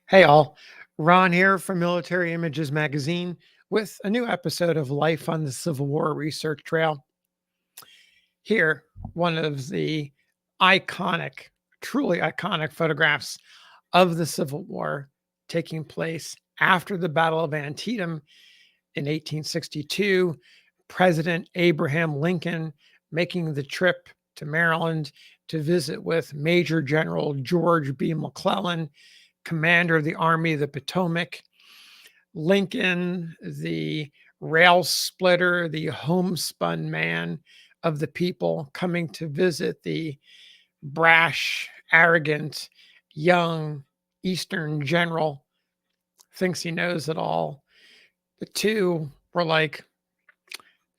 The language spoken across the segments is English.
Hey all, Ron here from Military Images Magazine with a new episode of Life on the Civil War Research Trail. Here, one of the iconic, truly iconic photographs of the Civil War taking place after the Battle of Antietam in 1862. President Abraham Lincoln making the trip to Maryland to visit with Major General George B. McClellan, commander of the Army of the Potomac. Lincoln, the rail splitter, the homespun man of the people, coming to visit the brash, arrogant, young Eastern general, thinks he knows it all. The two were like,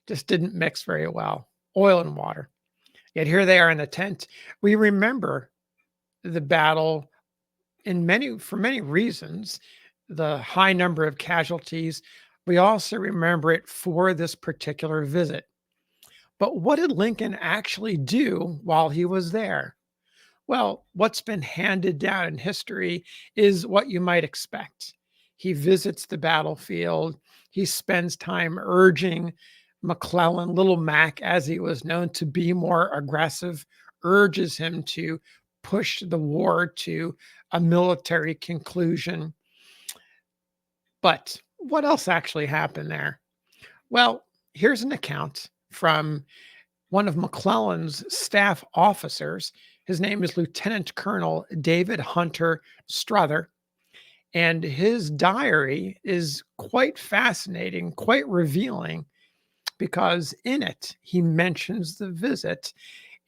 just didn't mix very well, oil and water. Yet here they are in the tent. We remember the battle for many reasons, the high number of casualties. We also remember it for this particular visit. But what did Lincoln actually do while he was there? Well, what's been handed down in history is what you might expect. He visits the battlefield. He spends time urging McClellan, Little Mac, as he was known, to be more aggressive, urges him to push the war to a military conclusion. But what else actually happened there? Well, here's an account from one of McClellan's staff officers. His name is Lieutenant Colonel David Hunter Strother. And his diary is quite fascinating, quite revealing, because in it, he mentions the visit,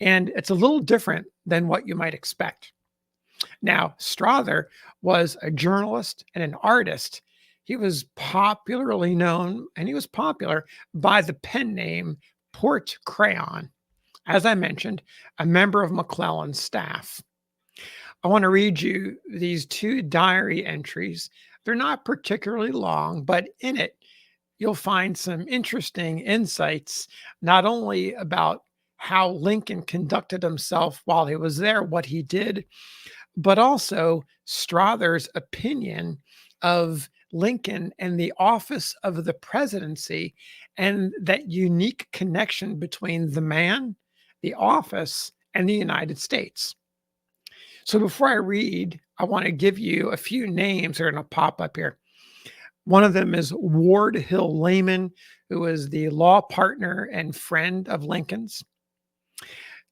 and it's a little different than what you might expect. Now, Strother was a journalist and an artist. He was popularly known, and he was popular by the pen name Porte Crayon. As I mentioned, a member of McClellan's staff. I want to read you these two diary entries. They're not particularly long, but in it, you'll find some interesting insights, not only about how Lincoln conducted himself while he was there, what he did, but also Strother's opinion of Lincoln and the office of the presidency and that unique connection between the man, the office, and the United States. So before I read, I want to give you a few names that are going to pop up here. One of them is Ward Hill Layman, who was the law partner and friend of Lincoln's.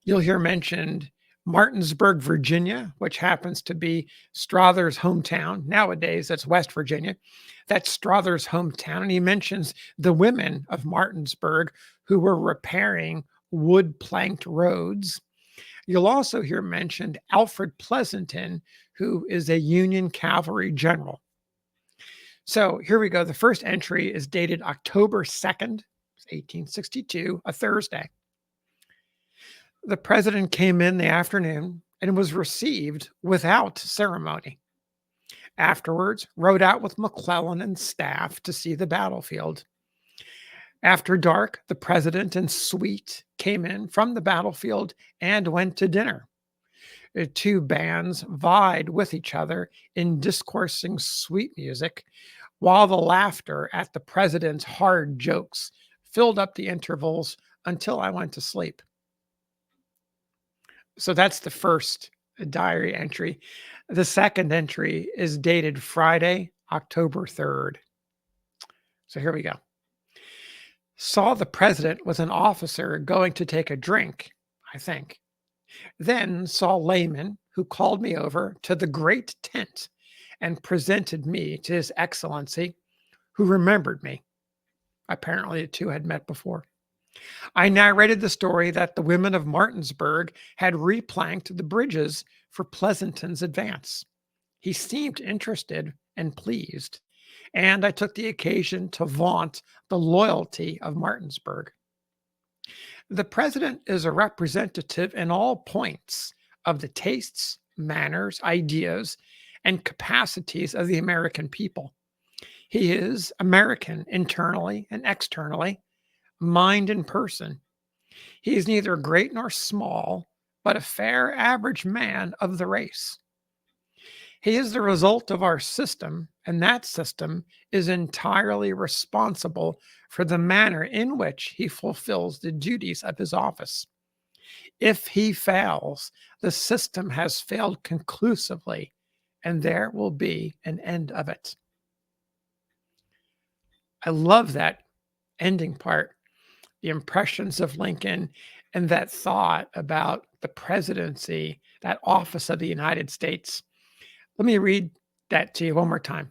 You'll hear mentioned Martinsburg, Virginia, which happens to be Strother's hometown. Nowadays, that's West Virginia. That's Strother's hometown. And he mentions the women of Martinsburg who were repairing wood planked roads. You'll also hear mentioned Alfred Pleasanton, who is a Union cavalry general. So here we go. The first entry is dated October 2nd, 1862, a Thursday. The president came in the afternoon and was received without ceremony. Afterwards, rode out with McClellan and staff to see the battlefield. After dark, the president and suite came in from the battlefield and went to dinner. The two bands vied with each other in discoursing sweet music, while the laughter at the president's hard jokes filled up the intervals until I went to sleep. So that's the first diary entry. The second entry is dated Friday, October 3rd. So here we go. Saw the president with an officer going to take a drink, I think. Then saw Layman, who called me over to the great tent and presented me to His Excellency, who remembered me. Apparently, the two had met before. I narrated the story that the women of Martinsburg had replanked the bridges for Pleasanton's advance. He seemed interested and pleased, and I took the occasion to vaunt the loyalty of Martinsburg. The president is a representative in all points of the tastes, manners, ideas, and capacities of the American people. He is American internally and externally, mind and person. He is neither great nor small, but a fair average man of the race. He is the result of our system, and that system is entirely responsible for the manner in which he fulfills the duties of his office. If he fails, the system has failed conclusively, and there will be an end of it. I love that ending part, the impressions of Lincoln and that thought about the presidency, that office of the United States. Let me read that to you one more time.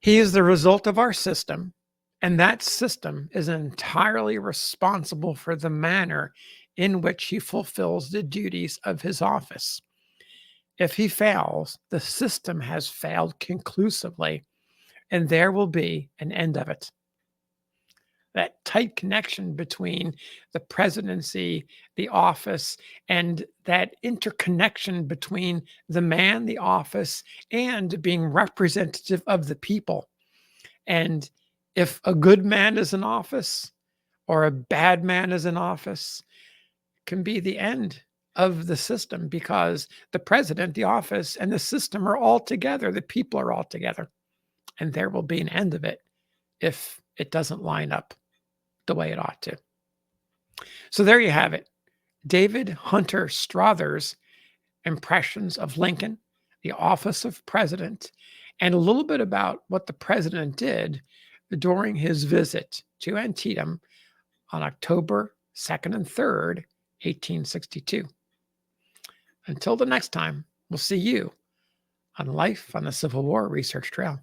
He is the result of our system, and that system is entirely responsible for the manner in which he fulfills the duties of his office. If he fails, the system has failed conclusively, and there will be an end of it. That tight connection between the presidency, the office, and that interconnection between the man, the office, and being representative of the people. And if a good man is in office or a bad man is in office, can be the end of the system, because the president, the office, and the system are all together. The people are all together. And there will be an end of it if it doesn't line up the way it ought to. So there you have it. David Hunter Strother's impressions of Lincoln, the office of president, and a little bit about what the president did during his visit to Antietam on October 2nd and 3rd, 1862. Until the next time, we'll see you on Life on the Civil War Research Trail.